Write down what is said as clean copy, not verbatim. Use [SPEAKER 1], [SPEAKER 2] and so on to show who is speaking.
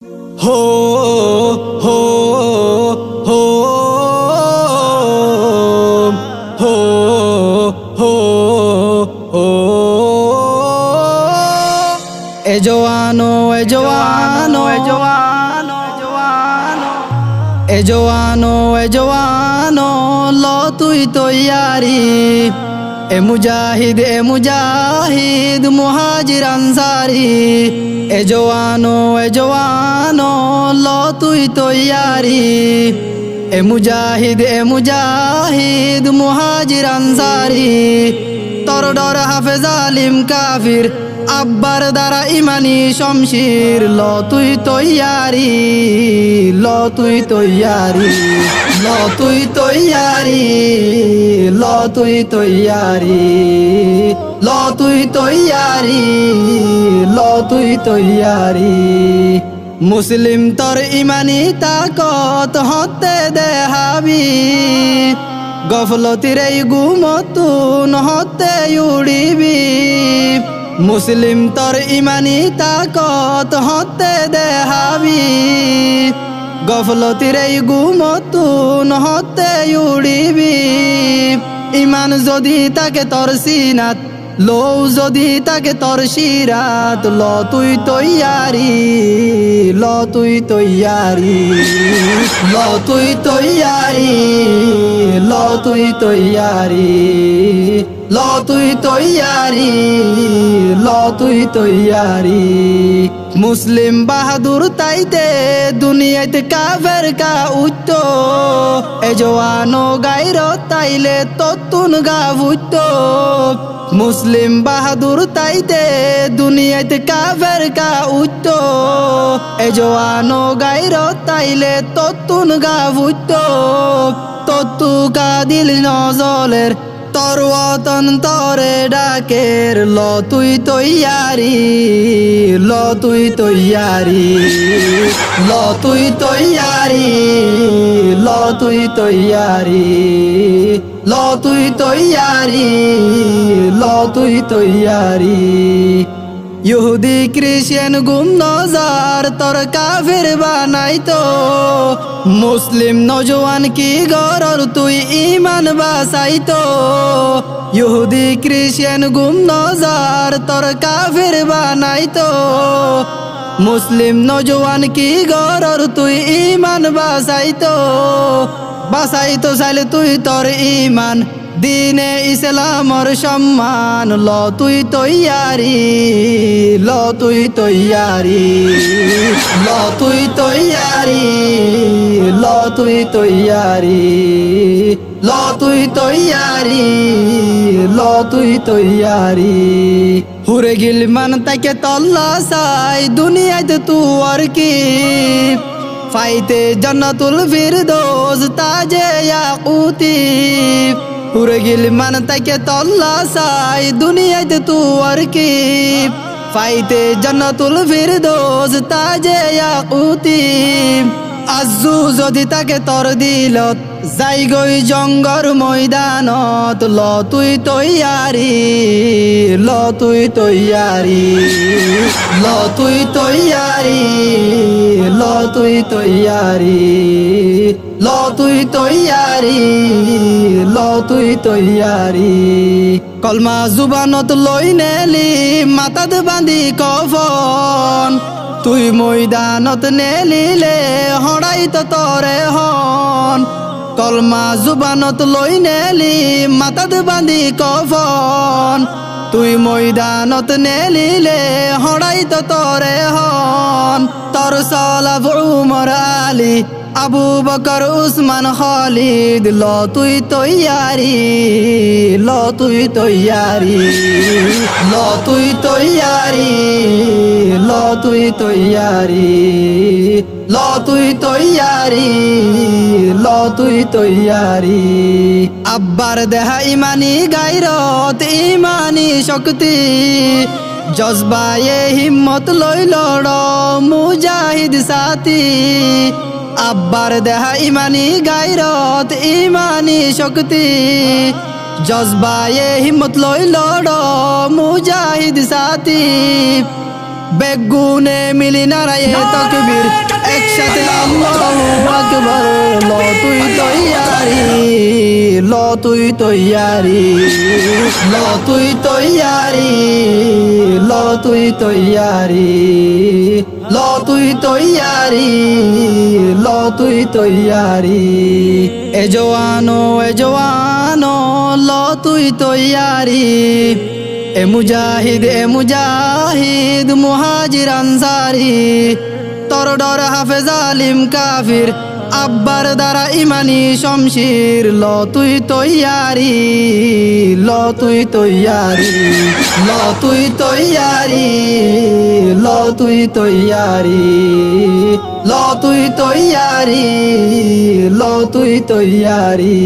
[SPEAKER 1] हो हो हो हो हो हो ए जवानो ए जवानो ए जवानो ए जवानो ए जवानो लो तुई तो यारी ए मुजाहिद मुहाजिर अंसारी ए जवानो लो तुई तो यारी ए मुजाहिद मुहाजिर अंसारी तोर डर हाफेज आलिम काफिर আব্বার দ্বারা ইমানি শমশির ল তুই তৈয়ারি ল তুই তৈয়ারি ল তুই তৈয়ারি ল তুই তৈয়ারি ল তুই তৈয়ারি ল তুই তৈয়ারি মুসলিম তোর ইমানি তাকত হতে দেহাবি গফলতির এই গুমতুন হতে উড়িবি মুসলিম তোর ইমানি তাকত হতে দেহাবি গফলতির এই গুমতুন হতে উড়িবি ইমান যদি তাকে তোর সিনাত লৌ যদি তাকে তোর শিরাত ল তুই তৈয়ারি ল তুই তৈয়ারি ল তুই তৈয়ারি ল তুই তৈয়ারি ল তুই তৈয়ারি ল তুই তৈয়ারি মুসলিম বাহাদুর তাইতে দুনিয়াতে কাফের কা উচ্চ এ জওয়ানো গাইর তাইলে ততুন গা উচ্চ মুসলিম বাহাদুর তাইতে দুনিয়াতে কাফের কা উচ্চ এ জওয়ানো গাইর তাইলে ততুন গা উচ্চ ততু কা দিল নজলের তোর ওয়াতন তোরে ডাকের ল তুই তৈয়ারি ল তুই তৈয়ারি ল তুই তৈয়ারি ল তুই তৈয়ারি ল তুই তৈয়ারি ল তুই তৈয়ারি ইহুদি খ্রিস্টান গুম নজার তোর কাফির বানাইতো মুসলিম নজওয়ান কি গরর তুই ইমান বাসাইতো ইহুদি খ্রিস্টান গুম নজার তোর কাফির বানাইতো মুসলিম নজওয়ান কি গরর তুই ইমান বাসাইতো বাসাইতো চাইলে তুই তোর ইমান দিনে ইসলামর সম্মান ল তুই তৈয়ারি ল তুই তৈয়ারি ল তুই তৈয়ারি ল তুই তৈয়ারি ল তুই তৈয়ারি ল তুই তৈয়ারি হুরে গিলমান তাকে তল্লা চাই দুনিয়াতে তুয়ার কি ফাইতে জান্নাতুল ফিরদৌস তাজে ইয়াকুতি পুরে গিলমান তাকে তল্লা চাই দুনিয়াতে তুয়ার কি ফাইতে জান্নাতুল ফিরদৌস তাজে ইয়াকুতি আজু যদি তাকে তর দিলত যাই গই জঙ্গর ময়দানত ল তুই তৈয়ারি ল তুই তৈয়ারি ল তুই তৈয়ারি ল তুই তৈয়ারি ল তুই তৈয়ারি ল তুই তৈয়ারি কলমা জুবানত লই নেলি মাথাত বান্ধি কফন তুই ময়দানত নেলিলে হড়াই তো তরে হন কলমা জুবানত লই নেলি মাথাত বান্ধি কফন তুই ময়দানত নেলিলে হড়াই তো তরে হন তোর সালাফ উমর আলী আবু বকর উসমান খালিদ ল তুই তৈয়ারি ল তুই তৈয়ারি ল তুই তৈয়ারি ল তুই তৈয়ারি ল তুই তৈয়ারি ল তুই তৈয়ারি আব্বার দেহা ইমানি গায়রত ইমানি শক্তি জজবায়ে হিম্মত লই লড় মুজাহিদ সাথী আব্বার দেহা ইমানি গায়রত ইমানি শক্তি জজবায়ে হিম্মত লই লড় মুজাহিদ সাথী বেগুনে মিলি নারায়ে তাকবীর একসাথে আল্লাহু আকবার ল তুই তৈয়ারি ল তুই তৈয়ারি ল তুই তৈয়ারি ল তুই তৈয়ারি ল তুই তৈয়ারি ল তুই তৈয়ারি এ জওয়ানো ল তুই তৈয়ারি এ মুজাহিদ মুহাজির আনসারি তোর ডর হাফেজ আলিম কাফির আব্বার দ্বারা ইমানি শমশির ল তুই তৈয়ারি ল তুই তৈয়ারি ল তুই তৈয়ারি ল তুই তৈয়ারি ল তুই তৈয়ারি ল তুই তৈয়ারি